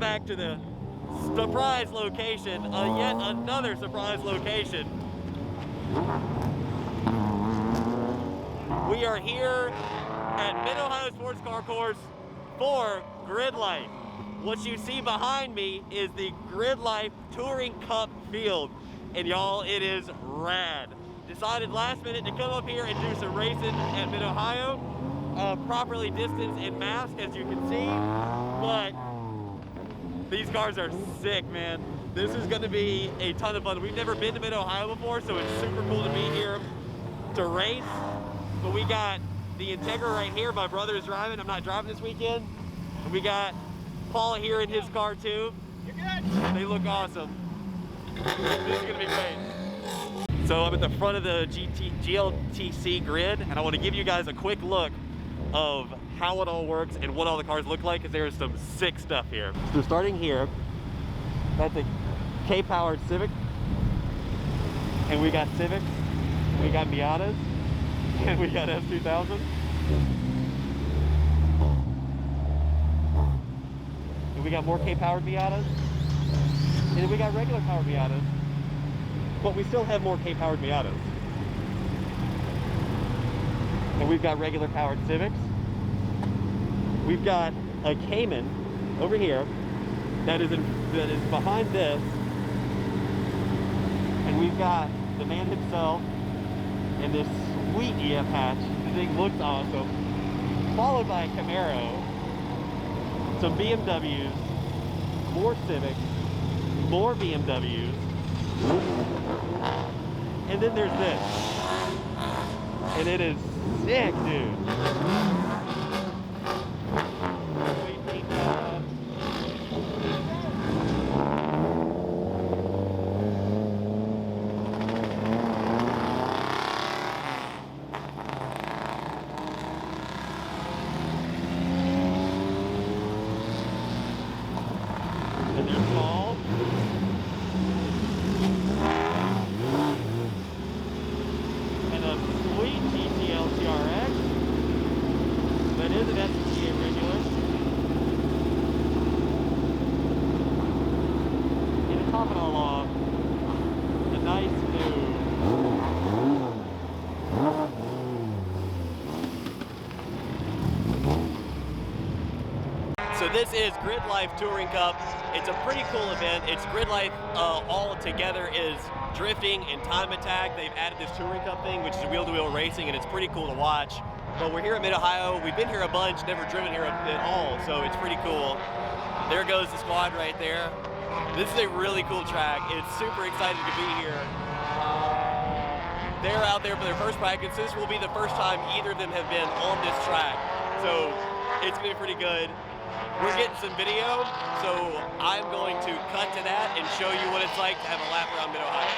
back to the surprise location, yet another surprise location. We are here at Mid-Ohio Sports Car Course for GRIDLIFE. What you see behind me is the GRIDLIFE Touring Cup field. And y'all, it is rad. Decided last minute to come up here and do some racing at Mid-Ohio. Properly distanced and masked, as you can see. But these cars are sick, man. This is gonna be a ton of fun. We've never been to Mid-Ohio before, so it's super cool to be here to race. But we got the Integra right here. My brother is driving. I'm not driving this weekend. And we got Paul here in his car too. You're good. They look awesome. This is gonna be great. So I'm at the front of the GLTC grid, and I want to give you guys a quick look of how it all works and what all the cars look like, because there's some sick stuff here. So starting here, that's a K-powered Civic, and we got Civics, we got Miatas, and we got S2000. And we got more K-powered Miatas. And then we got regular powered Miatas. But we still have more K-powered Miatas. And we've got regular powered Civics. We've got a Cayman over here that is behind this. And we've got the man himself and this sweet EF hatch. The thing looks awesome. Followed by a Camaro, some BMWs, more Civics, more BMWs, and then there's this. And it is sick, dude. And they're small. And a sweet TCL TRX. That is an SCA regular. And to top it all off, a nice new So this is GRIDLIFE Touring Cup. It's a pretty cool event. It's GRIDLIFE all together is drifting and time attack. They've added this Touring Cup thing, which is wheel-to-wheel racing, and it's pretty cool to watch. But we're here at Mid-Ohio. We've been here a bunch, never driven here at all, so it's pretty cool. There goes the squad right there. This is a really cool track. It's super excited to be here. They're out there for their first practice. This will be the first time either of them have been on this track, so it's gonna be pretty good. We're getting some video, so I'm going to cut to that and show you what it's like to have a lap around Mid-Ohio.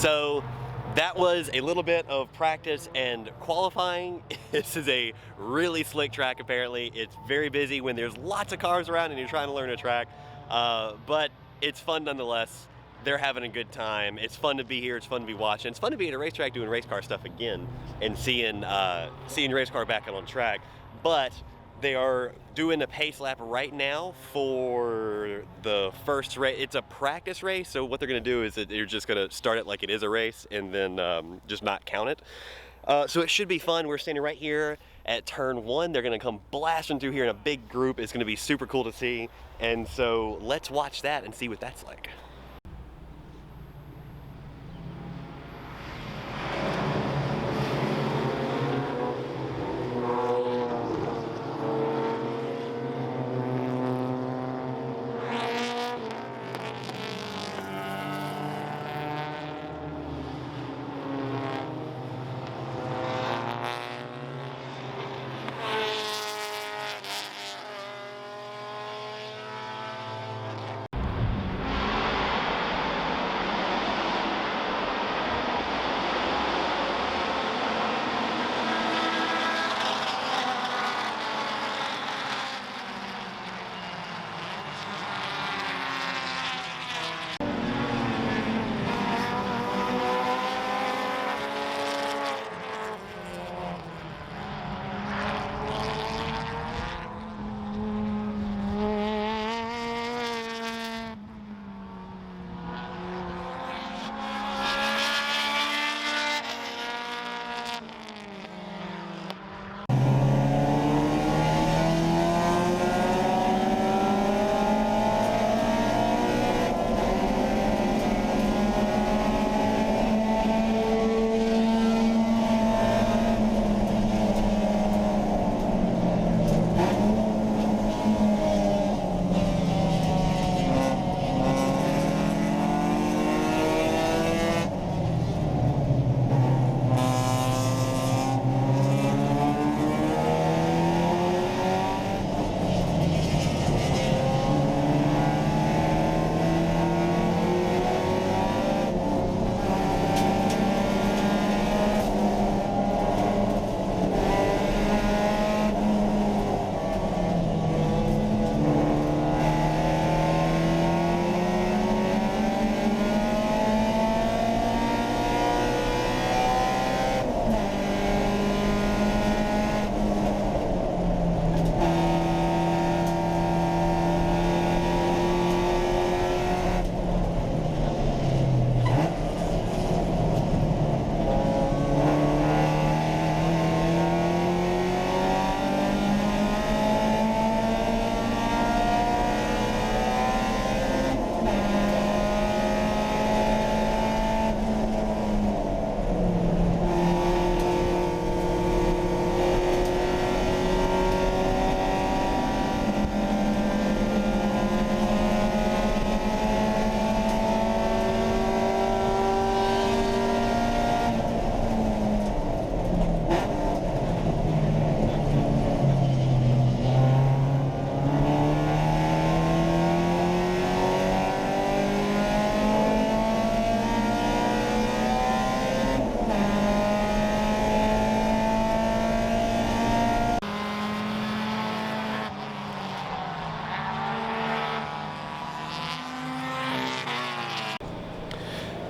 So that was a little bit of practice and qualifying. This is a really slick track apparently. It's very busy when there's lots of cars around and you're trying to learn a track, but it's fun nonetheless. They're having a good time. It's fun to be here, it's fun to be watching. It's fun to be at a racetrack doing race car stuff again and seeing race car back on track. But they are doing a pace lap right now for the first race. It's a practice race, so what they're gonna do is that they're just gonna start it like it is a race and then just not count it. So it should be fun. We're standing right here at turn 1. They're gonna come blasting through here in a big group. It's gonna be super cool to see. And so let's watch that and see what that's like.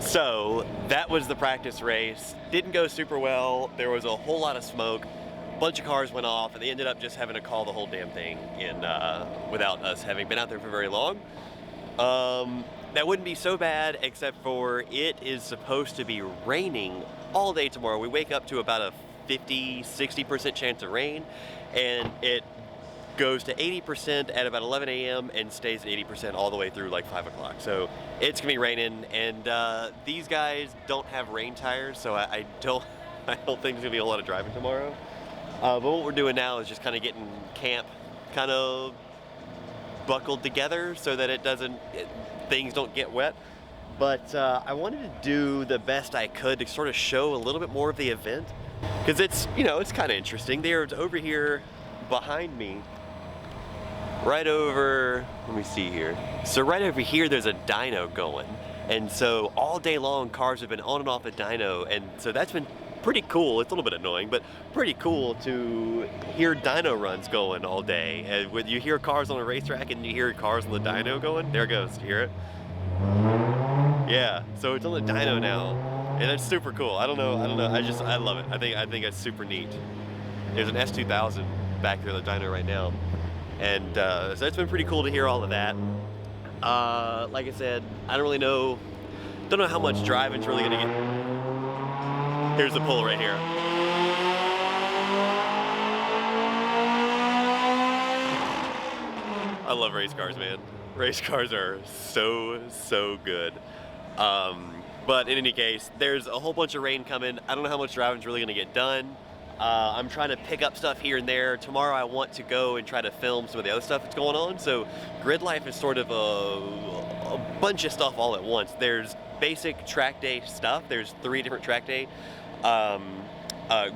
So that was the practice race. Didn't go super well. There was a whole lot of smoke. A bunch of cars went off, and they ended up just having to call the whole damn thing in without us having been out there for very long. That wouldn't be so bad, except for it is supposed to be raining all day tomorrow. We wake up to about a 50–60% chance of rain, and it goes to 80% at about 11 a.m. and stays at 80% all the way through like 5 o'clock. So it's gonna be raining, and these guys don't have rain tires, so I don't think there's gonna be a lot of driving tomorrow. But what we're doing now is just kind of getting camp kind of buckled together so that things don't get wet. But I wanted to do the best I could to sort of show a little bit more of the event, because it's kind of interesting. There's over here behind me, right over, let me see here. So right over here there's a dyno going, And so all day long, cars have been on and off the dyno, and so that's been pretty cool. It's a little bit annoying, but pretty cool to hear dyno runs going all day. And when you hear cars on a racetrack and you hear cars on the dyno going, there it goes. Do you hear it? Yeah, so it's on the dyno now, and it's super cool. I don't know. I love it. I think it's super neat. There's an S2000 back there on the dyno right now, and so it's been pretty cool to hear all of that. Like I said, I don't know how much driving's really gonna get. Here's the pull right here. I love race cars, man. Race cars are so good. But in any case, there's a whole bunch of rain coming. I don't know how much driving's really gonna get done. I'm trying to pick up stuff here and there. Tomorrow I want to go and try to film some of the other stuff that's going on. So GRIDLIFE is sort of a bunch of stuff all at once. There's basic track day stuff. There's 3 different track day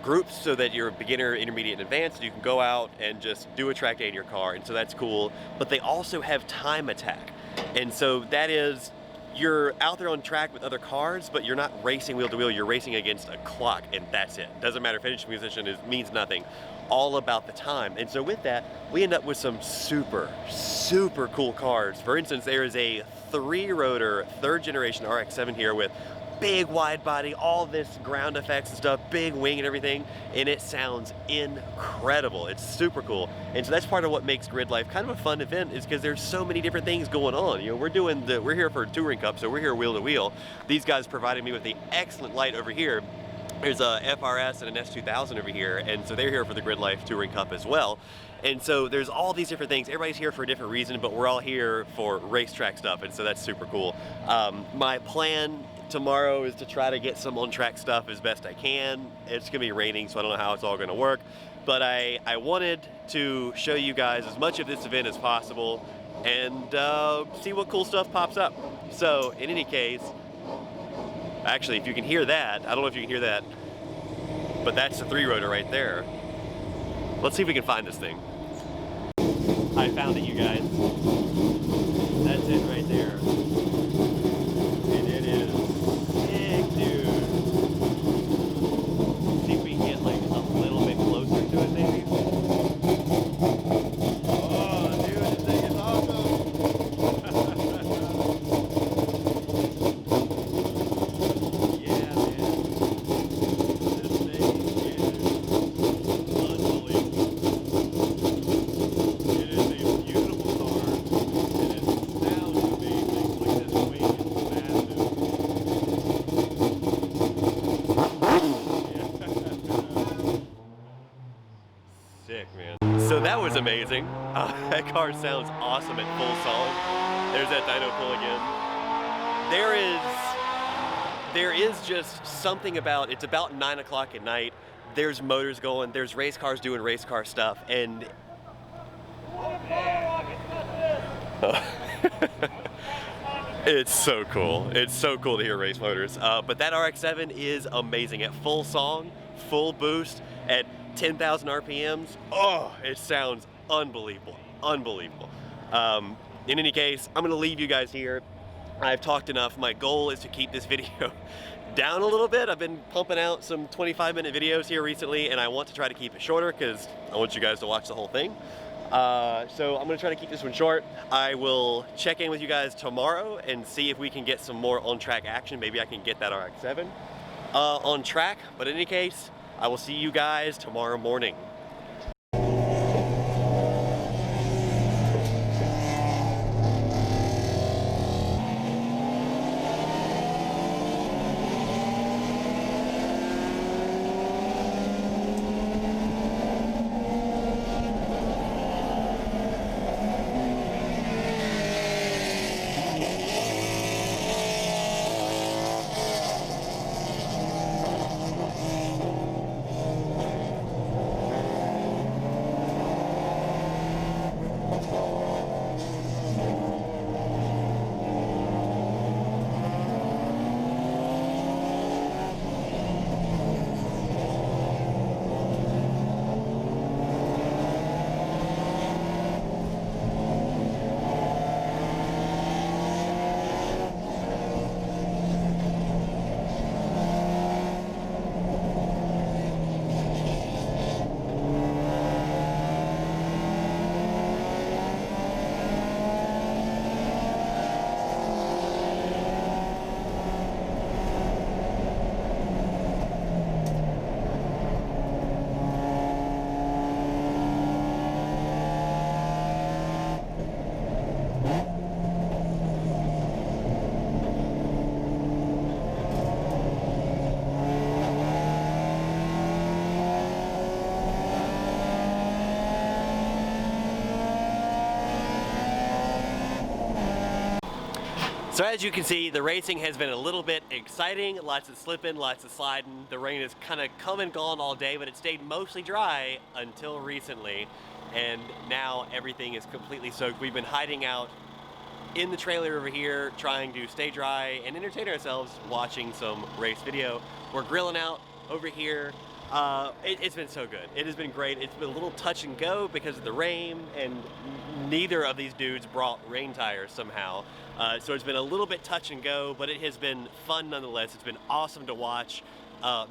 groups, so that you're a beginner, intermediate, and advanced. You can go out and just do a track day in your car, and so that's cool. But they also have time attack. And so that is, you're out there on track with other cars, but you're not racing wheel to wheel, you're racing against a clock, and that's it. Doesn't matter if finish position means nothing. All about the time. And so with that, we end up with some super cool cars. For instance, there is a 3-rotor 3rd generation RX7 here with big wide body, all this ground effects and stuff, big wing and everything, and it sounds incredible. It's super cool. And so that's part of what makes GRIDLIFE kind of a fun event, is because there's so many different things going on. You know, we're here for a touring cup, so we're here wheel to wheel. These guys provided me with the excellent light over here. There's a FRS and an S2000 over here, and so they're here for the GRIDLIFE Touring Cup as well. And so there's all these different things. Everybody's here for a different reason, but we're all here for racetrack stuff, and so that's super cool. My plan tomorrow is to try to get some on-track stuff as best I can. It's gonna be raining, so I don't know how it's all gonna work, but I wanted to show you guys as much of this event as possible and see what cool stuff pops up. So in any case, actually, if you can hear that, I don't know if you can hear that, but that's the 3-rotor right there. Let's see if we can find this thing. I found it, you guys. That's it right there. And it is big, dude. See if we can get like a little bit closer to it, maybe. Oh, dude, this thing is awesome. Yeah, man. This thing is unbelievable. It is a beautiful car, and it sounds amazing. Like this wing is massive. Sick, man. So that was amazing. That car sounds awesome at full song. There's that dyno pull again. There is just something about, it's about 9 o'clock at night. There's motors going, there's race cars doing race car stuff, and it's so cool. It's so cool to hear race motors. But that RX7 is amazing at full song, full boost, at 10,000 RPMs. Oh, it sounds unbelievable, unbelievable. In any case, I'm gonna leave you guys here. I've talked enough. My goal is to keep this video down a little bit. I've been pumping out some 25-minute videos here recently, and I want to try to keep it shorter because I want you guys to watch the whole thing. So I'm gonna try to keep this one short. I will check in with you guys tomorrow and see if we can get some more on-track action. Maybe I can get that RX7 on track. But in any case, I will see you guys tomorrow morning. So as you can see, the racing has been a little bit exciting, lots of slipping, lots of sliding. The rain has kind of come and gone all day, but it stayed mostly dry until recently. And now everything is completely soaked. We've been hiding out in the trailer over here, trying to stay dry and entertain ourselves watching some race video. We're grilling out over here. It's been so good. It has been great. It's been a little touch and go because of the rain, and neither of these dudes brought rain tires somehow. So it's been a little bit touch and go, but it has been fun nonetheless. It's been awesome to watch.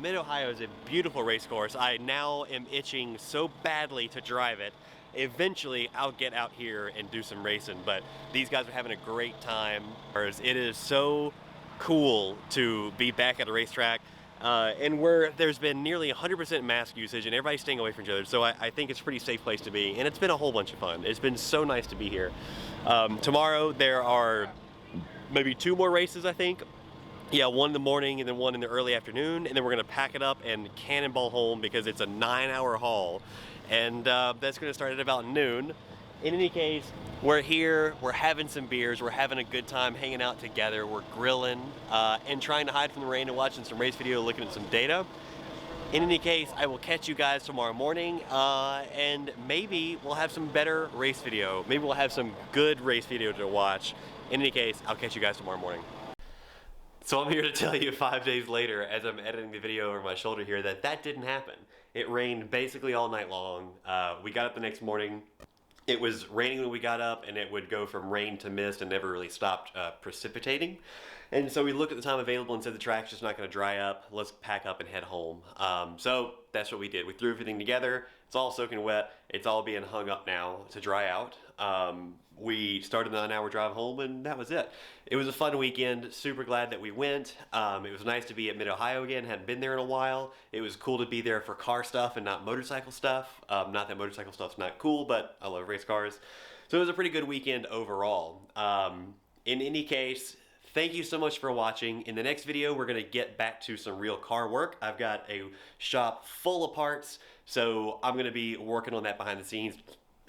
Mid-Ohio is a beautiful race course. I now am itching so badly to drive it. Eventually, I'll get out here and do some racing, but these guys are having a great time. It is so cool to be back at a racetrack. And where there's been nearly 100% mask usage and everybody's staying away from each other, so I think it's a pretty safe place to be, and it's been a whole bunch of fun. It's been so nice to be here. Tomorrow there are maybe 2 more races, I think. Yeah, 1 in the morning and then 1 in the early afternoon, and then we're gonna pack it up and cannonball home because it's a 9-hour haul, and that's gonna start at about noon. In any case, we're here, we're having some beers, we're having a good time hanging out together, we're grilling, and trying to hide from the rain and watching some race video, looking at some data. In any case, I will catch you guys tomorrow morning, and maybe we'll have some better race video. Maybe we'll have some good race video to watch. In any case, I'll catch you guys tomorrow morning. So I'm here to tell you 5 days later, as I'm editing the video over my shoulder here, that didn't happen. It rained basically all night long. We got up the next morning. It was raining when we got up, and it would go from rain to mist and never really stopped precipitating. And so we looked at the time available and said the track's just not going to dry up. Let's pack up and head home. So that's what we did. We threw everything together. It's all soaking wet. It's all being hung up now to dry out. We started the 9-hour drive home, and that was it. It was a fun weekend. Super glad that we went. It was nice to be at Mid-Ohio again. Hadn't been there in a while. It was cool to be there for car stuff and not motorcycle stuff. Not that motorcycle stuff's not cool, but I love race cars. So it was a pretty good weekend overall. In any case, thank you so much for watching. In the next video, we're gonna get back to some real car work. I've got a shop full of parts, so I'm gonna be working on that behind the scenes.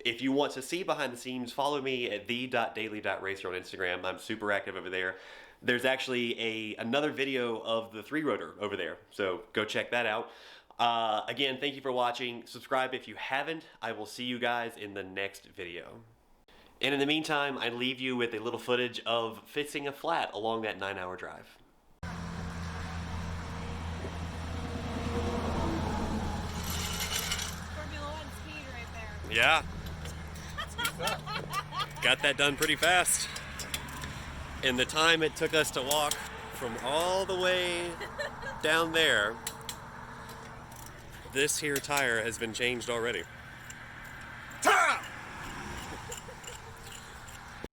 If you want to see behind the scenes, follow me at The.Daily.Racer on Instagram. I'm super active over there. There's actually another video of the 3-rotor over there, so go check that out. Again, thank you for watching. Subscribe if you haven't. I will see you guys in the next video. And in the meantime, I leave you with a little footage of fixing a flat along that 9-hour drive. Formula 1 speed right there. Yeah. Got that done pretty fast. And the time it took us to walk from all the way down there, this here tire has been changed already.